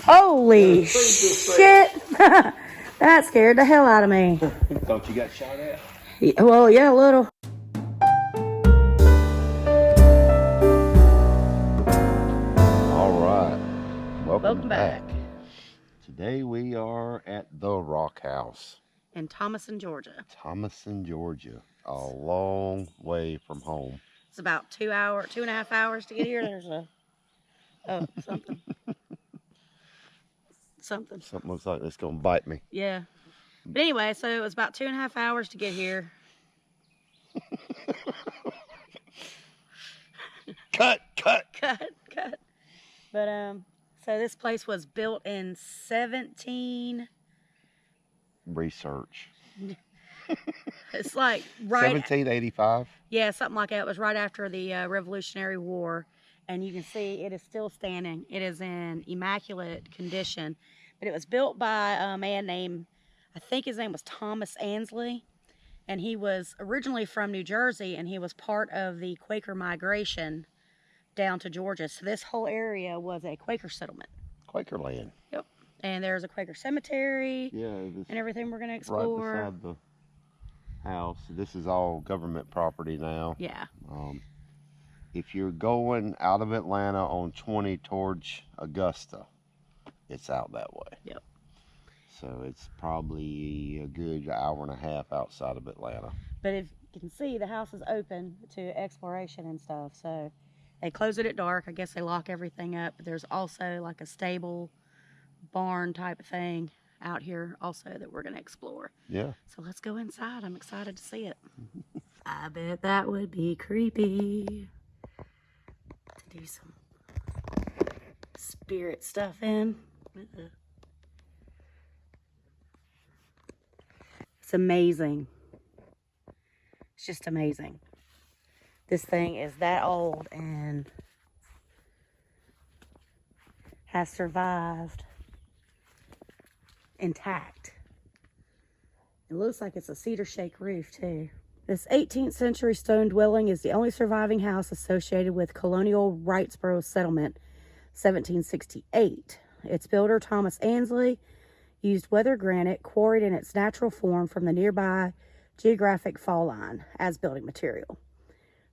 Holy shit! That scared the hell out of me. Thought you got shot at? Yeah, well, yeah, a little. All right. Welcome back. Today we are at the Rock House. In Thompson, Georgia. Thompson, Georgia. A long way from home. It's about 2.5 hours to get here. There's a... Oh, something. Something looks like it's gonna bite me. Yeah. But anyway, so it was about 2.5 hours to get here. Cut. But so this place was built in 17. Research. It's like right 1785. Yeah, something like that. It was right after the Revolutionary War, and you can see it is still standing. It is in immaculate condition. But it was built by a man named, I think his name was Thomas Ansley, and he was originally from New Jersey, and he was part of the Quaker Migration down to Georgia. So this whole area was a Quaker settlement. Quaker land. Yep. And there's a Quaker cemetery. Yeah. And everything we're going to explore. Right beside the house. This is all government property now. Yeah. If you're going out of Atlanta on 20 towards Augusta, it's out that way. Yep. So it's probably a good hour and a half outside of Atlanta. But if you can see, the house is open to exploration and stuff. So they close it at dark. I guess they lock everything up. But there's also like a stable barn type of thing out here also that we're going to explore. Yeah. So let's go inside. I'm excited to see it. I bet that would be creepy to do some spirit stuff in. It's amazing. It's just amazing. This thing is that old and has survived intact. It looks like it's a cedar shake roof too. This 18th century stone dwelling is the only surviving house associated with colonial Wrightsboro settlement, 1768. Its builder, Thomas Ansley, used weathered granite quarried in its natural form from the nearby geographic fall line as building material.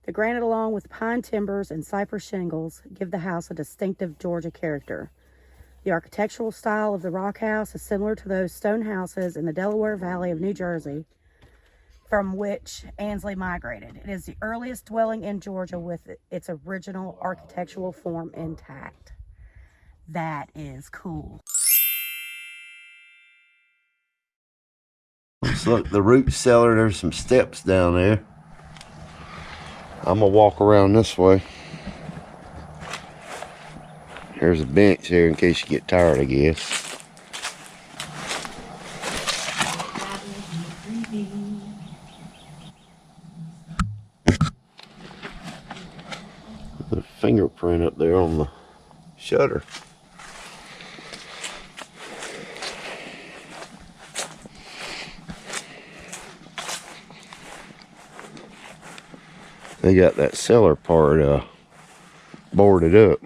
The granite, along with pine timbers and cypress shingles, give the house a distinctive Georgia character. The architectural style of the Rock House is similar to those stone houses in the Delaware Valley of New Jersey, from which Ansley migrated. It is the earliest dwelling in Georgia with its original architectural form intact. That is cool. So look, the root cellar, there's some steps down there. I'm gonna walk around this way. There's a bench here in case you get tired, I guess. The fingerprint up there on the shutter. They got that cellar part boarded up.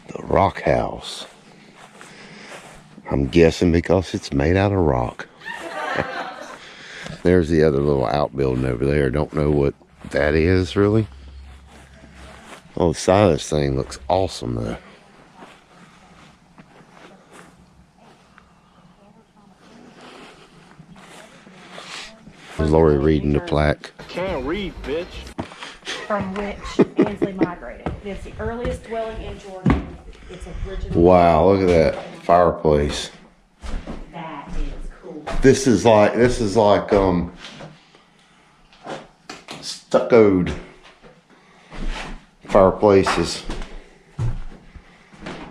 The Rock House. I'm guessing because it's made out of rock. There's the other little outbuilding over there. Don't know what that is really. Oh, the side of this thing looks awesome though. Lori reading the plaque. Can't read, bitch. From which Ansley migrated. It is the earliest dwelling in Georgia. It's original. Wow, look at that fireplace. That is cool. This is like stuccoed fireplaces.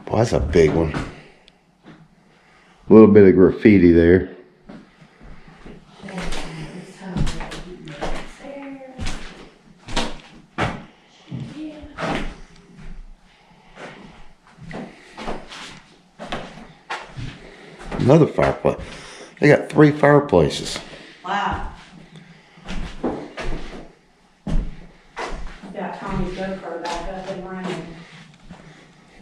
Boy, that's a big one. A little bit of graffiti there. Another fireplace. They got 3 fireplaces. Wow. Yeah. got Tommy's GoPro back up and running.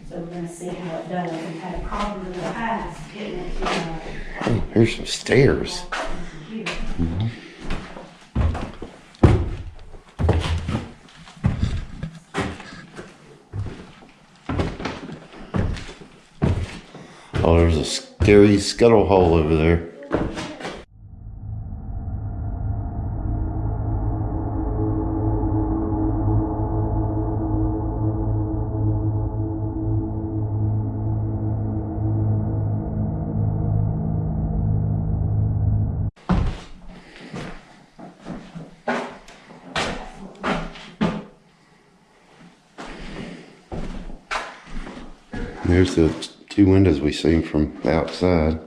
So we're gonna see how it does. We've had problems in the past getting it to Oh, here's some stairs. Mm-hmm. Oh, there's a scary scuttle hole over there. There's the two windows we seen from outside.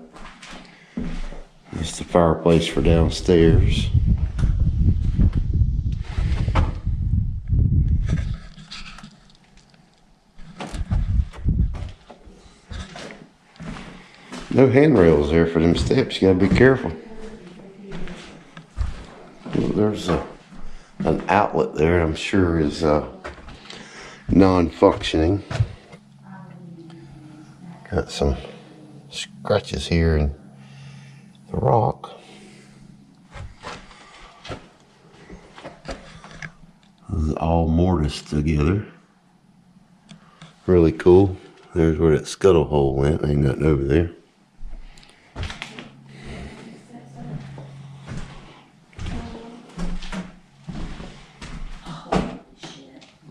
That's the fireplace for downstairs. No handrails there for them steps. You gotta be careful. There's an outlet there I'm sure is non-functioning. Got some scratches here in the rock. This is all mortised together. Really cool. There's where that scuttle hole went. Ain't nothing over there.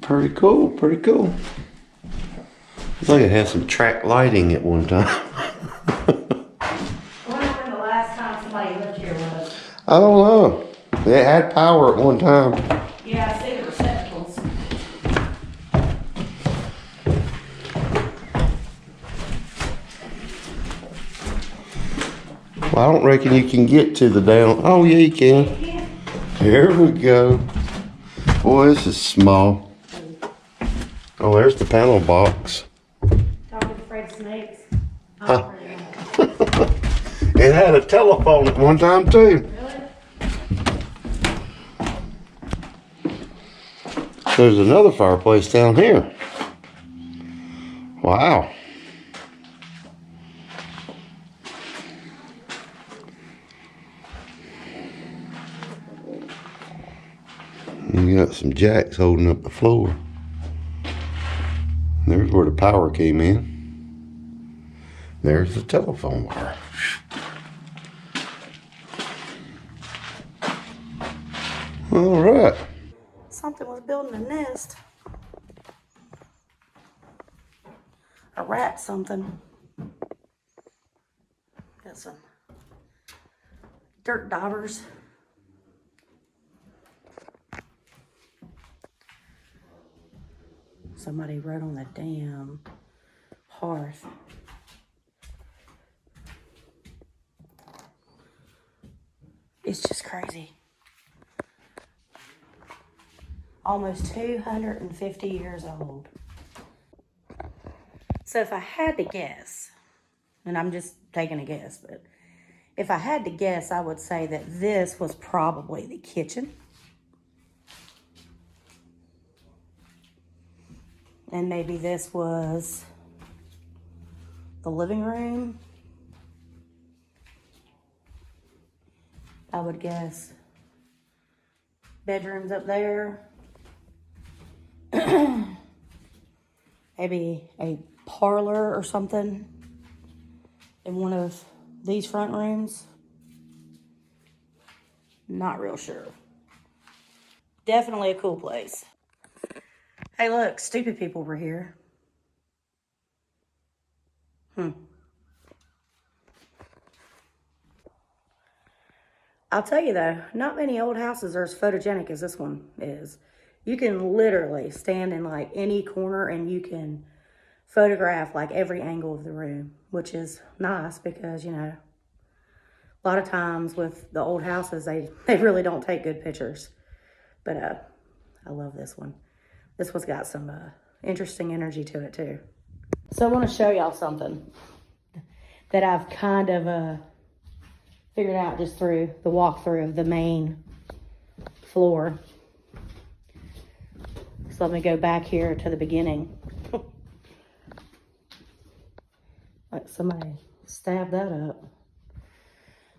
Pretty cool, pretty cool. Looks like it had some track lighting at one time. I wonder when the last time somebody lived here was. I don't know. It had power at one time. Yeah, I see the receptacles. Well, I don't reckon you can get to the down. Oh, yeah, you can. Here we go. Boy, this is small. Oh, there's the panel box. Talking afraid of snakes. Huh. It had a telephone at one time, too. Really? There's another fireplace down here. Wow. You got some jacks holding up the floor. There's where the power came in. There's the telephone wire. All right. Something was building a nest. A rat something. Got some dirt daubers. Somebody wrote on the damn hearth. It's just crazy. Almost 250 years old. So if I had to guess, and I'm just taking a guess, but if I had to guess, I would say that this was probably the kitchen. And maybe this was the living room. I would guess bedrooms up there. Maybe a parlor or something in one of these front rooms. Not real sure. Definitely a cool place. Hey, look, stupid people were here. I'll tell you though, not many old houses are as photogenic as this one is. You can literally stand in like any corner and you can photograph like every angle of the room, which is nice because, you know, a lot of times with the old houses, they really don't take good pictures. But I love this one. This one's got some interesting energy to it too. So I want to show y'all something that I've kind of figured out just through the walkthrough of the main floor. So let me go back here to the beginning. Like somebody stabbed that up.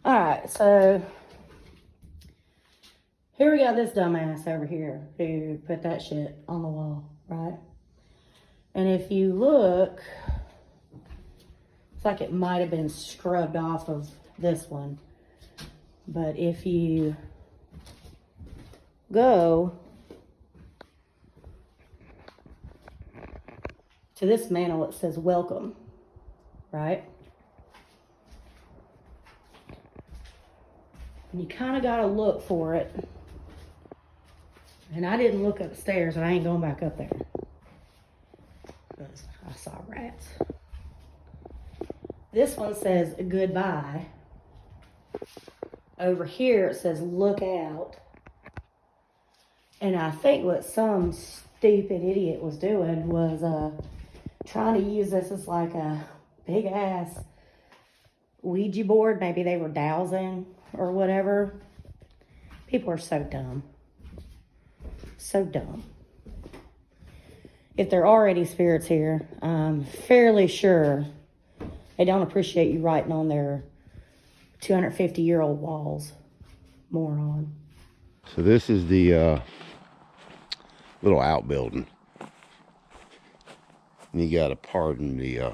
All right, so here we got this dumbass over here who put that shit on the wall, right? And if you look, it's like it might have been scrubbed off of this one. But if you go to this mantle, it says welcome, right? And you kind of got to look for it. And I didn't look upstairs, and I ain't going back up there, because I saw rats. This one says goodbye. Over here it says look out. And I think what some stupid idiot was doing was trying to use this as like a big ass Ouija board. Maybe they were dowsing or whatever. People are so dumb. So dumb. If there are any spirits here, I'm fairly sure they don't appreciate you writing on their 250-year-old walls. Moron. So this is the little outbuilding. And you gotta pardon the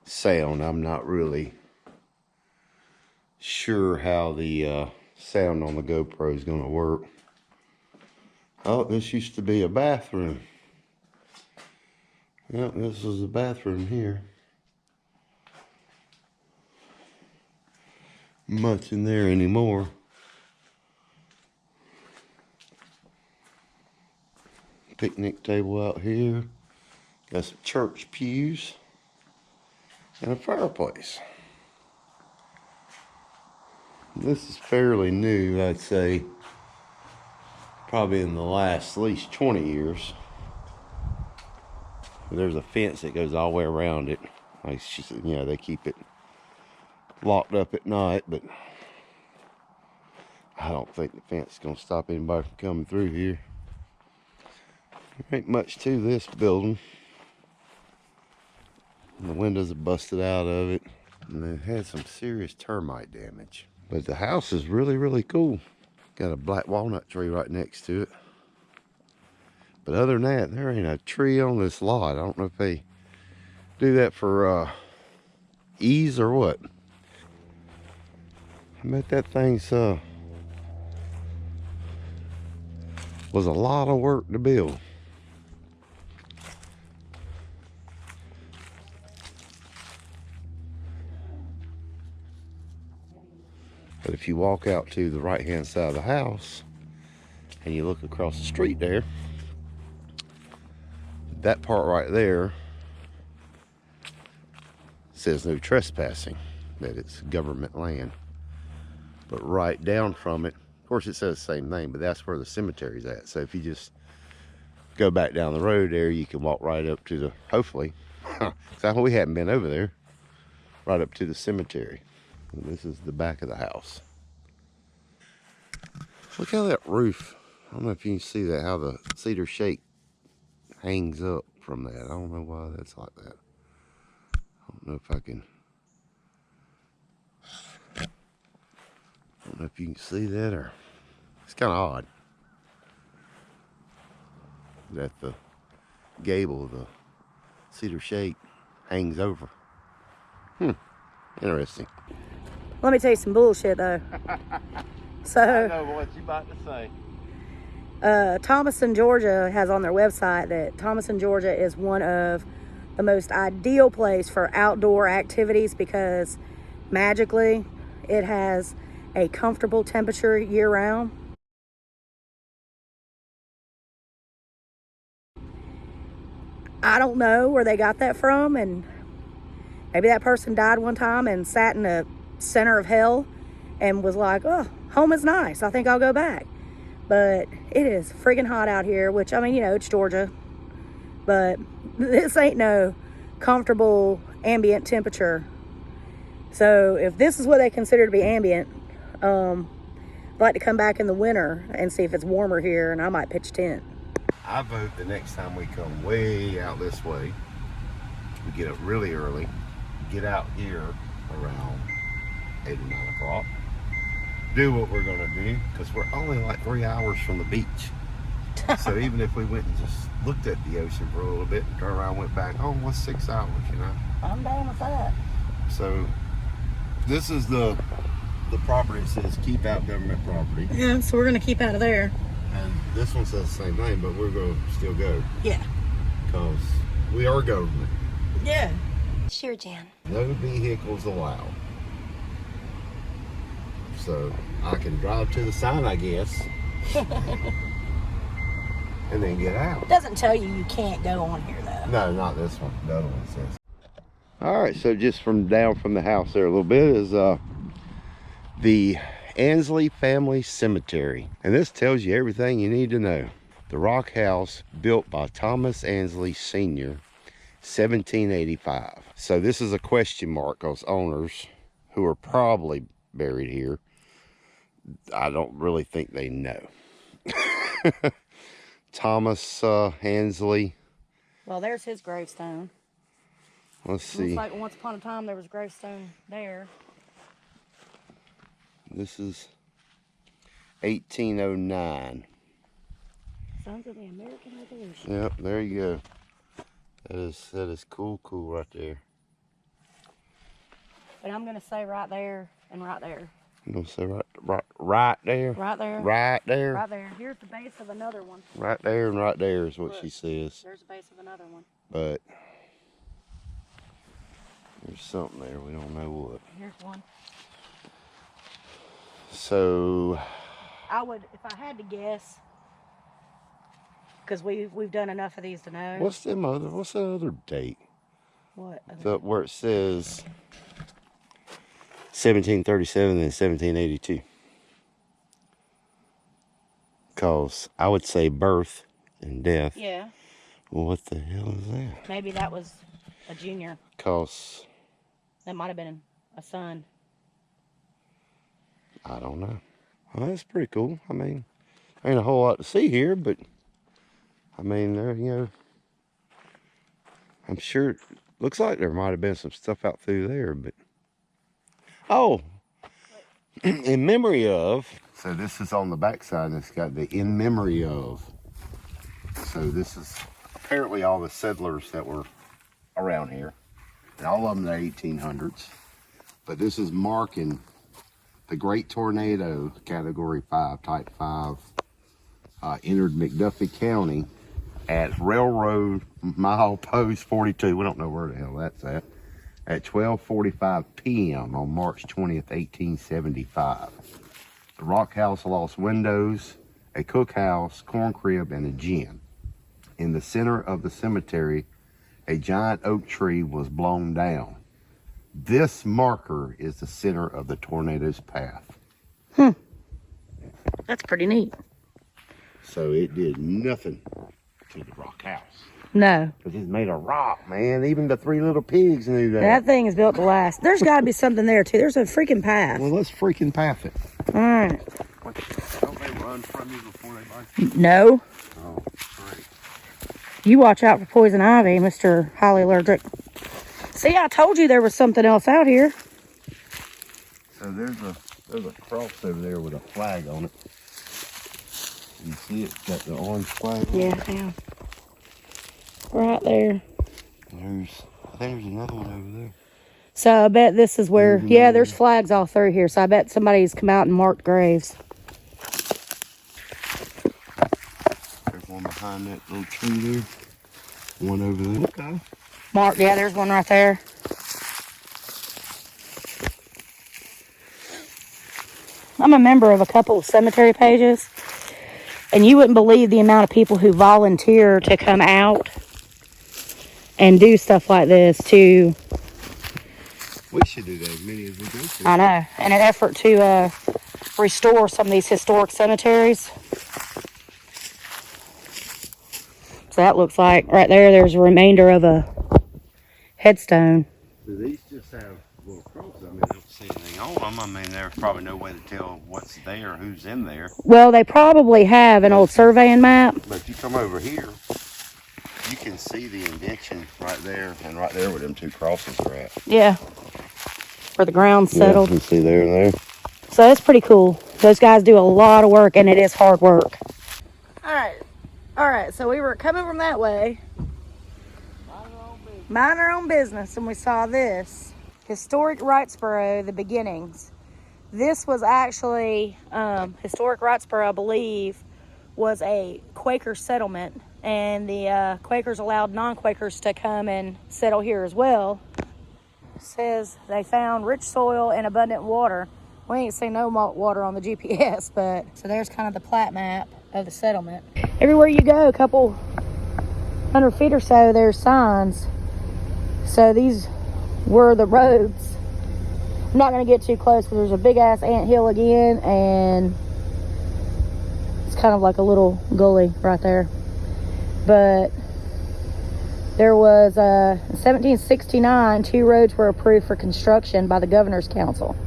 sound. I'm not really sure how the sound on the GoPro is gonna work. Oh, this used to be a bathroom. Yep, this was a bathroom here. Much in there anymore. Picnic table out here. Got some church pews. And a fireplace. This is fairly new, I'd say. Probably in the last at least 20 years. There's a fence that goes all the way around it. Like, you know, they keep it locked up at night, but I don't think the fence is going to stop anybody from coming through here. There ain't much to this building. The windows are busted out of it, and it had some serious termite damage. But the house is really, really cool. Got a black walnut tree right next to it. But other than that, there ain't a tree on this lot. I don't know if they do that for ease or what. I bet that thing's was a lot of work to build. But if you walk out to the right hand side of the house and you look across the street there, that part right there says no trespassing, that it's government land. But right down from it, of course it says the same thing, but that's where the cemetery's at. So if you just go back down the road there, you can walk right up to the, hopefully, because we haven't been over there, right up to the cemetery. And this is the back of the house. Look how that roof, I don't know if you can see that, how the cedar shake hangs up from that. I don't know why that's like that. I don't know if I can, I don't know if you can see that, or it's kind of odd that the gable of the cedar shake hangs over. Interesting. Let me tell you some bullshit though. So I know what you about to say. Thompson, Georgia has on their website that Thompson, Georgia is one of the most ideal place for outdoor activities because magically it has a comfortable temperature year round. I don't know where they got that from, and maybe that person died one time and sat in the center of hell and was like, oh, home is nice, I think I'll go back. But it is friggin' hot out here, which, I mean, you know, it's Georgia. But this ain't no comfortable ambient temperature. So if this is what they consider to be ambient, I'd like to come back in the winter and see if it's warmer here, and I might pitch a tent. I vote the next time we come way out this way, we get up really early, get out here around 8 or 9 o'clock, do what we're gonna do, because we're only like 3 hours from the beach. So even if we went and just looked at the ocean for a little bit and turned around and went back home, what's 6 hours, you know? I'm down with that. So this is the property that says keep out government property. Yeah, so we're going to keep out of there. And this one says the same thing, but we're going to still go. Yeah. Because we are government. Yeah. Sure, Jan. No vehicles allowed. So I can drive to the sign, I guess. And then get out. It doesn't tell you can't go on here, though. No, not this one. The other one says. All right, so just from down from the house there a little bit is the Ansley Family Cemetery. And this tells you everything you need to know. The rock house built by Thomas Ansley Sr., 1785. So this is a question mark because owners who are probably buried here, I don't really think they know. Thomas Ansley. Well, there's his gravestone. Let's see. Looks like once upon a time there was a gravestone there. This is 1809. Sons of the American Revolution. Yep, there you go. That is cool right there. But I'm gonna say right there and right there. I'm gonna say right there. Right there. Right there. Right there. Here's the base of another one. Right there and right there is what Look, she says. There's the base of another one. But there's something there. We don't know what. Here's one. So I would, if I had to guess, because we've done enough of these to know. what's the other date? What? Where it says 1737 and 1782. Because I would say birth and death. Yeah. Well, what the hell is that? Maybe that was a junior. Because That might have been a son. I don't know. Well, that's pretty cool. I mean, ain't a whole lot to see here, but I mean, there, you know, I'm sure it looks like there might have been some stuff out through there, but oh, in memory of. So this is on the backside, and it's got the in memory of. So this is apparently all the settlers that were around here, and all of them in the 1800s. But this is marking the Great Tornado, Category 5, Type 5, entered McDuffie County at Railroad Mile Post 42. We don't know where the hell that's at 12:45 p.m. on March 20th, 1875. The rock house lost windows, a cookhouse, corn crib, and a gin. In the center of the cemetery, a giant oak tree was blown down. This marker is the center of the tornado's path. That's pretty neat. So it did nothing to the rock house. No. Because it's made of rock, man. Even the 3 little pigs knew that. That thing is built to last. There's got to be something there, too. There's a freaking path. Well, let's freaking path it. All right. Don't they run from you before they bite you? No. Oh, great. You watch out for poison ivy, Mr. Highly Allergic. See, I told you there was something else out here. So there's a cross over there with a flag on it. You see it? Got the orange flag on it? Yeah. Right there. I think there's another one over there. So I bet this is where, yeah, there's flags all through here. So I bet somebody's come out and marked graves. There's one behind that little tree there. One over there. Okay. Marked, yeah, there's one right there. I'm a member of a couple of cemetery pages. And you wouldn't believe the amount of people who volunteer to come out and do stuff like this to... We should do that as many as we go to. I know. In an effort to restore some of these historic cemeteries. So that looks like right there's a remainder of a headstone. Do these just have little crosses? I mean, see anything on them. I mean, there's probably no way to tell what's there, who's in there. Well, they probably have an old surveying map. But if you come over here, you can see the indention right there and right there where them two crosses are at. Yeah. Where the ground's settled. You can see there and there. So it's pretty cool. Those guys do a lot of work, and it is hard work. All right, so we were coming from that way. Mind our own business, and we saw this. Historic Wrightsboro, the beginnings. This was actually, historic Wrightsboro, I believe, was a Quaker settlement, and the Quakers allowed non-Quakers to come and settle here as well. It says they found rich soil and abundant water. We ain't seen no water on the GPS, but so there's kind of the plat map of the settlement. Everywhere you go, a couple 100 feet or so, there's signs. So these were the roads. I'm not going to get too close because there's a big ass anthill again, and it's kind of like a little gully right there. But there was, in 1769, 2 roads were approved for construction by the Governor's Council.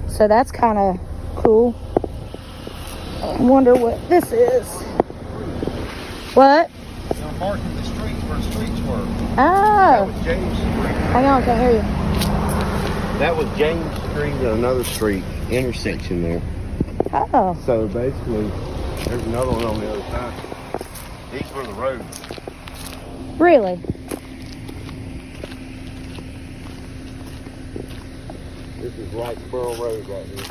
So that's kind of cool. I wonder what this is. What? They're marking the streets where streets were. Oh. That was James Street. Hang on, can't hear you. That was James Street and another street intersection there. Oh. So basically, there's another one on the other side. These were the roads. Really? This is Wrightsboro Road right here.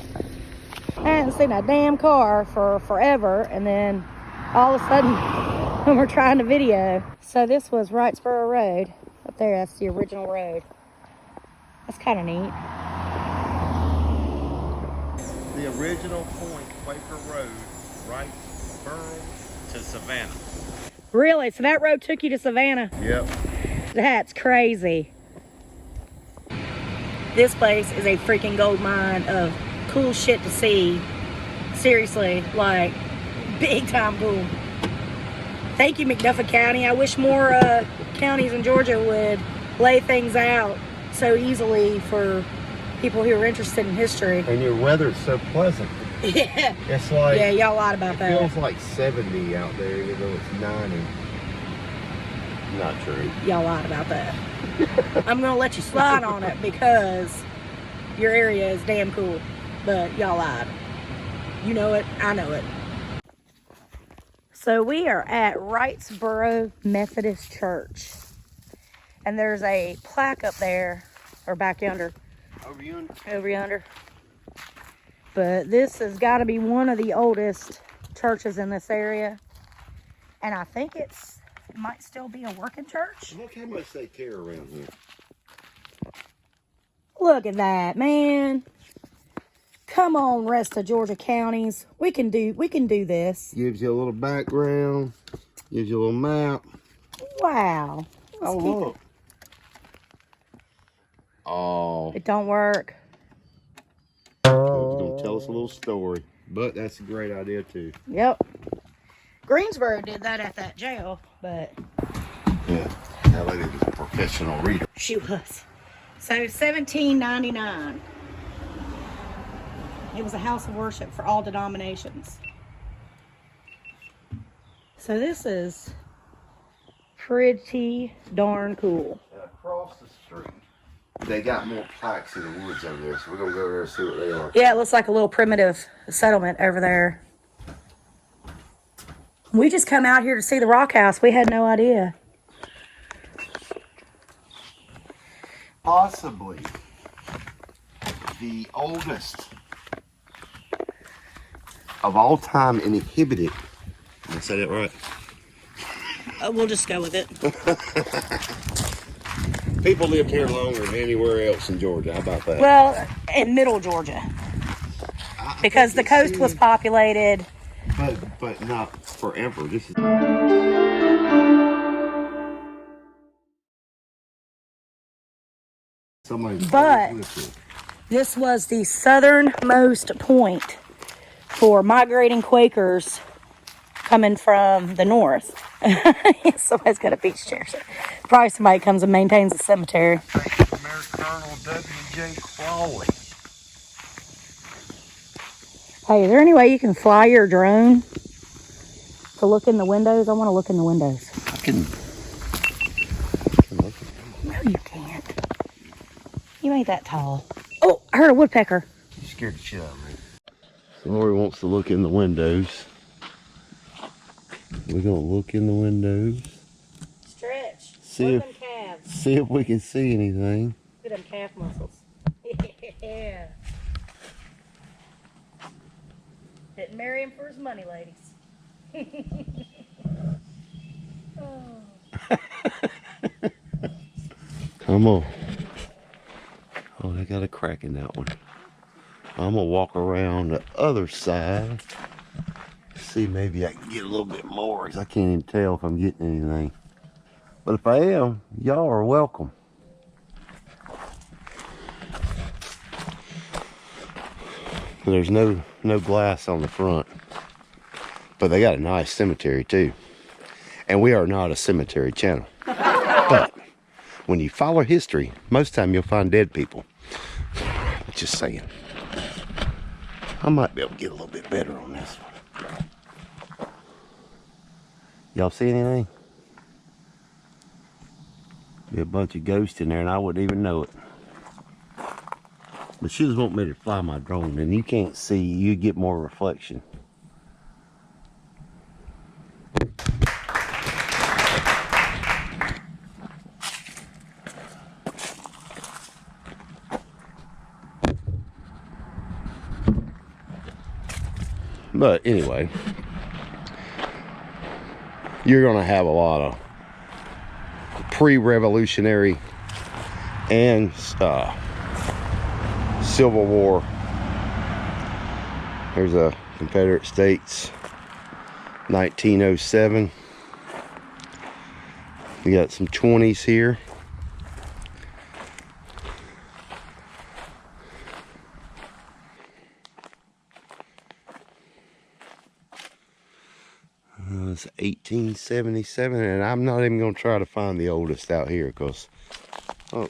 I hadn't seen a damn car for forever, and then all of a sudden, when we're trying to video. So this was Wrightsboro Road. Up there, that's the original road. That's kind of neat. The original point, Quaker Road, Wrightsboro to Savannah. Really? So that road took you to Savannah? Yep. That's crazy. This place is a freaking gold mine of cool shit to see. Seriously, like, big time cool. Thank you, McDuffie County. I wish more counties in Georgia would lay things out so easily for people who are interested in history. And your weather's so pleasant. Yeah. It's like, Yeah, y'all lied about that. It feels like 70 out there, even though it's 90. Not true. Y'all lied about that. I'm gonna let you slide on it because your area is damn cool, but y'all lied. You know it, I know it. So we are at Wrightsboro Methodist Church, and there's a plaque up there, or back yonder. Over yonder. But this has got to be one of the oldest churches in this area, and I think it might still be a working church. Look how much they care around here. Look at that, man. Come on, rest of Georgia counties. We can do this. Gives you a little background. Gives you a little map. Wow. Oh, look. Oh. It don't work. It's going to tell us a little story. But that's a great idea, too. Yep. Greensboro did that at that jail, but... Yeah. That lady was a professional reader. She was. So, 1799. It was a house of worship for all denominations. So this is pretty darn cool. And across the street, they got more plaques in the woods over there, so we're going to go over there and see what they are. Yeah, it looks like a little primitive settlement over there. We just come out here to see the rock house. We had no idea. Possibly the oldest of all time inhibited. Did I say that right? We'll just go with it. People lived here longer than anywhere else in Georgia. How about that? Well, in middle Georgia. Because the coast was populated. But not forever. This is... But this was the southernmost point for migrating Quakers coming from the north. Somebody's got a beach chair. Probably somebody comes and maintains the cemetery. Colonel W.J. Crawley. Hey, is there any way you can fly your drone to look in the windows? I want to look in the windows. I can look. No, you can't. You ain't that tall. Oh, I heard a woodpecker. You scared the shit out of me. So Lori wants to look in the windows. We're gonna look in the windows. Stretch. See Look if, them calves. see if we can see anything. Look at them calf muscles. Yeah. Didn't marry him for his money, ladies. Oh. Come on. Oh, they got a crack in that one. I'm gonna walk around the other side. See, maybe I can get a little bit more, because I can't even tell if I'm getting anything. But if I am, y'all are welcome. There's no glass on the front, but they got a nice cemetery too. And we are not a cemetery channel. But when you follow history, most time you'll find dead people. Just saying. I might be able to get a little bit better on this one. Y'all see anything? Be a bunch of ghosts in there and I wouldn't even know it. But she just want me to fly my drone, and you can't see, you get more reflection. But anyway, you're gonna have a lot of pre-revolutionary and Civil War. There's a Confederate States 1907. We got some 20s here. It's 1877, and I'm not even going to try to find the oldest out here because, oh,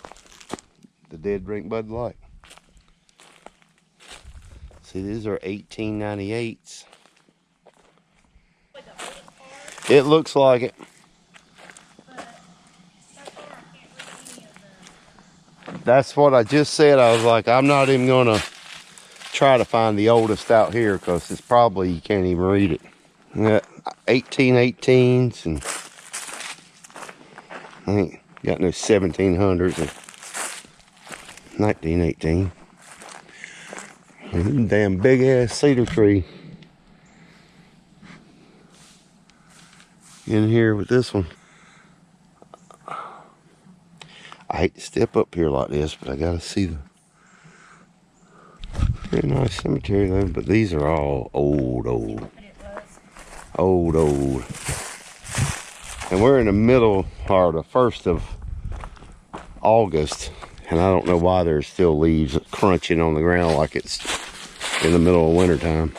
the dead drink Bud Light. See, these are 1898s. It looks like it. That's what I just said. I was like, I'm not even going to try to find the oldest out here because it's probably, you can't even read it. Yeah, 1818s, and I ain't got no 1700s and 1918. Damn big ass cedar tree in here with this one. I hate to step up here like this, but I gotta see the very nice cemetery though. But these are all old. And we're in the middle, or the 1st of August, and I don't know why there's still leaves crunching on the ground like it's in the middle of winter time.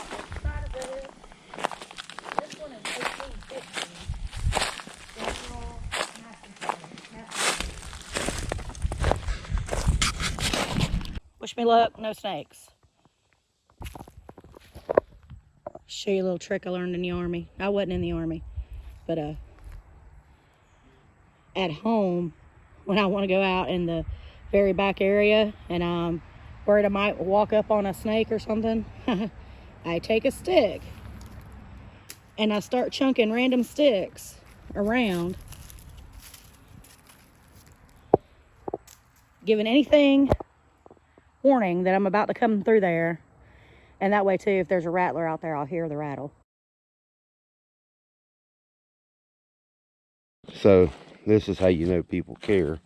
Wish me luck, no snakes. Show you a little trick I learned in the Army. I wasn't in the Army, but at home, when I want to go out in the very back area and I'm worried I might walk up on a snake or something, I take a stick and I start chunking random sticks around, giving anything warning that I'm about to come through there. And that way too, if there's a rattler out there, I'll hear the rattle. So this is how you know people care.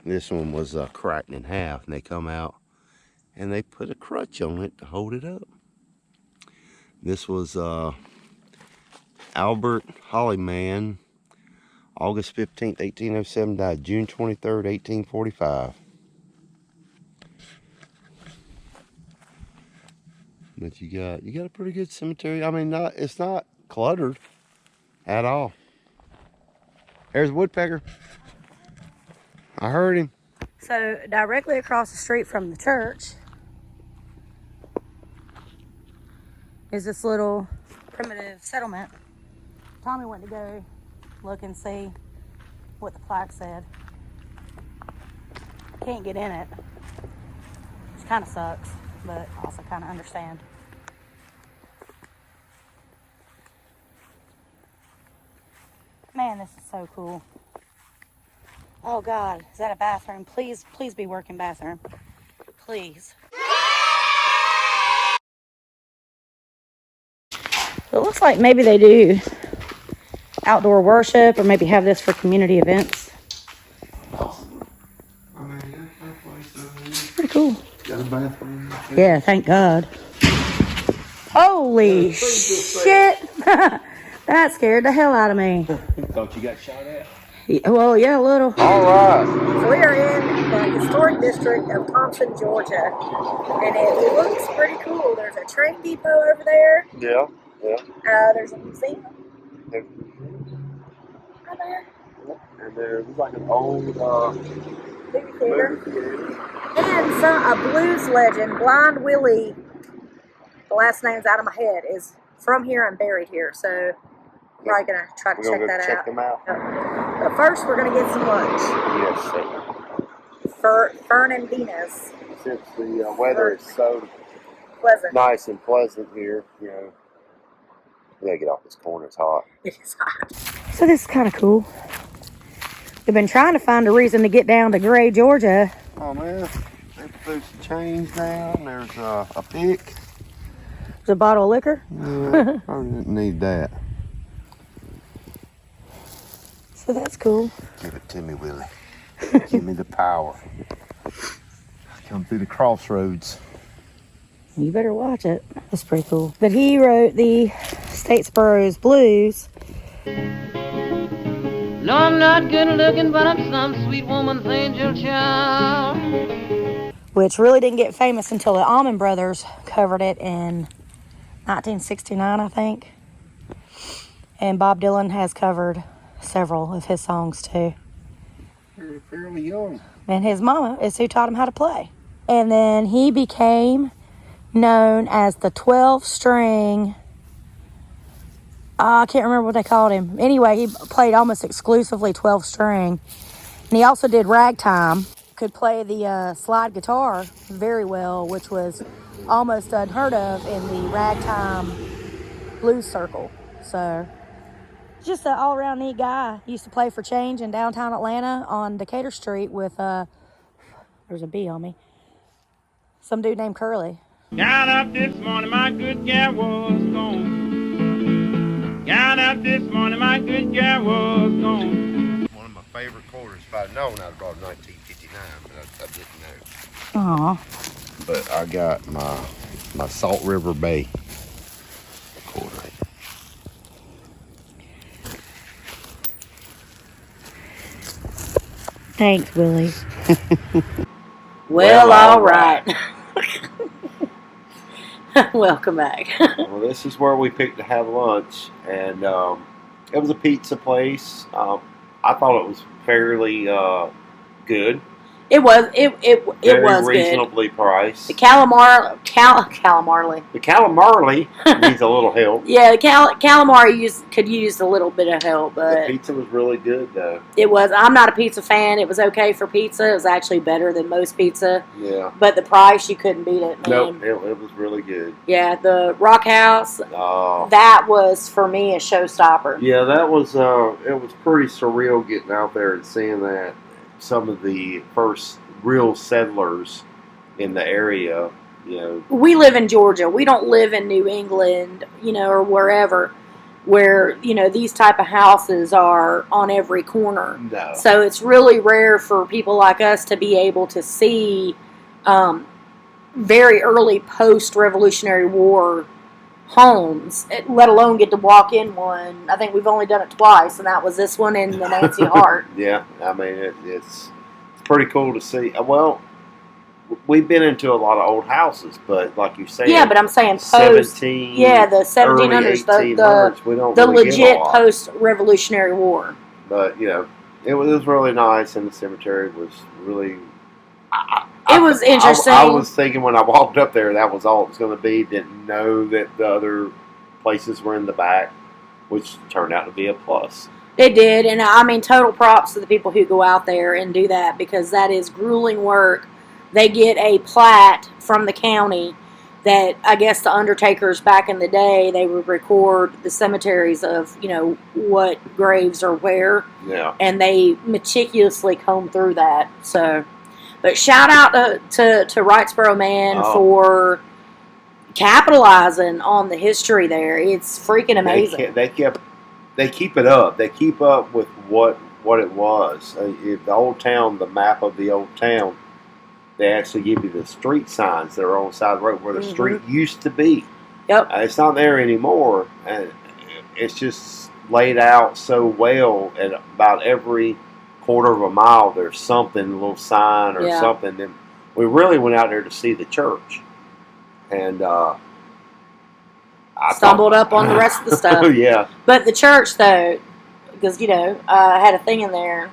This one was cracked in half, and they come out and they put a crutch on it to hold it up. This was Albert Hollyman, August 15th, 1807, died June 23rd, 1845. But you got a pretty good cemetery. I mean, it's not cluttered at all. There's a woodpecker. I heard him. So directly across the street from the church is this little primitive settlement. Tommy went to go look and see what the plaque said. Can't get in it, which kind of sucks, but also kind of understand. Man, this is so cool. Oh God, is that a bathroom? Please be working bathroom. Please. It looks like maybe they do outdoor worship or maybe have this for community events. Pretty cool. Got a bathroom? Yeah, thank God. Holy shit. That scared the hell out of me. Thought you got shot at? Well, yeah, a little. All right. So we are in the historic district of Thompson, Georgia. And it looks pretty cool. There's a train depot over there. Yeah. There's a museum. Right there. And there was like an old Movie theater. And a blues legend, Blind Willie, the last name's out of my head, is from here and buried here. So we're probably going to try to check that check out. them out. But first, we're going to get some lunch. Yes, Fernanda's. since the weather is so Pleasant. nice and pleasant here, you know. We gotta get off this corner, it's hot. It is hot. So this is kind of cool. We've been trying to find a reason to get down to Gray, Georgia. Oh man, they put some change down. There's a pick. There's a bottle of liquor. Yeah, I didn't need that. So that's cool. Give it to me, Willie. Give me the power. Come through the crossroads. You better watch it. That's pretty cool. But he wrote the Statesboro's Blues. No, I'm not good looking, but I'm some sweet woman's angel child. Which really didn't get famous until the Allman Brothers covered it in 1969, I think. And Bob Dylan has covered several of his songs too. You're fairly young. And his mama is who taught him how to play. And then he became known as the 12-string, I can't remember what they called him. Anyway, he played almost exclusively 12-string. And he also did ragtime. Could play the slide guitar very well, which was almost unheard of in the ragtime blues circle. So, just an all-around neat guy. Used to play for change in downtown Atlanta on Decatur Street with, there's a bee on me, some dude named Curly. Got up this morning, my good gal was gone. Got up this morning, my good gal was gone. One of my favorite quarters. If I'd known, I'd have brought 1959, but I didn't know. Aw. But I got my Salt River Bay quarter. Thanks, Willie. Well, all right. Welcome back. Well, this is where we picked to have lunch, and it was a pizza place. I thought it was fairly good. It was Very was reasonably priced. good. The calamari. The calamari needs a little help. Yeah, the calamari could use a little bit of help, The but pizza was really good, though. it was. I'm not a pizza fan. It was okay for pizza. It was actually better than most pizza. Yeah. But the price, you couldn't beat it, man. Nope, it was really good. Yeah, the Rock House. Oh. That was for me a showstopper. Yeah, that was it was pretty surreal getting out there and seeing that some of the first real settlers in the area, you know. We live in Georgia. We don't live in New England, or wherever, where, these type of houses are on every corner. No. So it's really rare for people like us to be able to see very early post-Revolutionary War homes, let alone get to walk in one. I think we've only done it twice, and that was this one and the Nancy Hart. Yeah, I mean, it's pretty cool to see. Well, we've been into a lot of old houses, but like you said, Yeah, but I'm saying post. 17, Yeah, the 1700s, early 1800s, we don't the really get a legit lot. post-Revolutionary War. But, it was really nice, and the cemetery was really It was interesting. I was thinking when I walked up there that was all it was going to be. Didn't know that the other places were in the back, which turned out to be a plus. It did, and I mean, total props to the people who go out there and do that, because that is grueling work. They get a plat from the county that I guess the undertakers back in the day, they would record the cemeteries of, you know, what graves are where. Yeah. And they meticulously comb through that. So, but shout out to Wrightsboro Man for capitalizing on the history there. It's freaking amazing. They keep it up. They keep up with what it was. The old town, the map of the old town, they actually give you the street signs that are on the side of the road where the street used to be. Yep. It's not there anymore. And it's just laid out so well. And about every quarter of a mile, there's something, a little sign or something. And we really went out there to see the church. And I stumbled up on the rest of the stuff. Yeah. But the church, though, because, you know, I had a thing in there,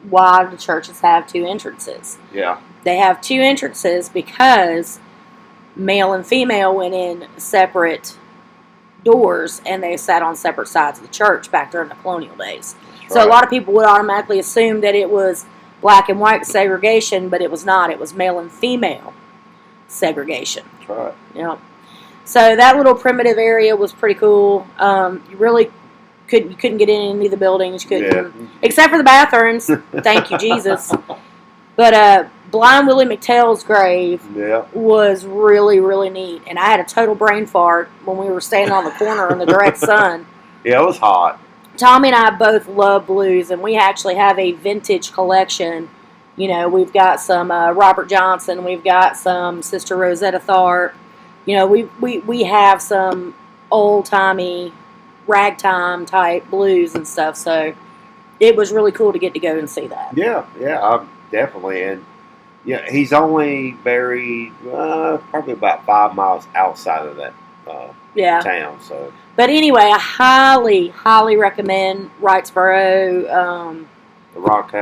why do churches have two entrances? Yeah. They have two entrances because male and female went in separate doors and they sat on separate sides of the church back during the colonial days. That's so right. A lot of people would automatically assume that it was black and white segregation, but it was not. It was male and female segregation. That's right. Yeah. So that little primitive area was pretty cool. You really couldn't get in any of the buildings. You couldn't, except for the bathrooms. Thank you, Jesus. But Blind Willie McTell's grave was really, really neat. And I had a total brain fart when we were standing on the corner in the direct sun. Yeah, it was hot. Tommy and I both love blues, and we actually have a vintage collection. You know, we've got some Robert Johnson. We've got some Sister Rosetta Tharpe. You know, we have some old-timey, ragtime type blues and stuff. So it was really cool to get to go and see that. Yeah, definitely. And yeah, he's only buried probably about 5 miles outside of that town. So, but anyway, I highly, highly recommend Wrightsboro. The Rock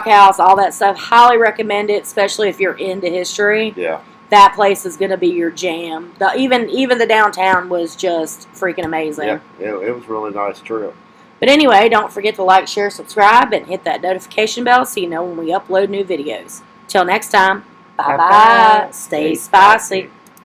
House, all that stuff. Highly recommend it, especially if you're into history. Yeah. That place is going to be your jam. Even the downtown was just freaking amazing. Yeah, it was a really nice trip. But anyway, don't forget to like, share, subscribe, and hit that notification bell so you know when we upload new videos. Till next time, bye-bye. Stay spicy.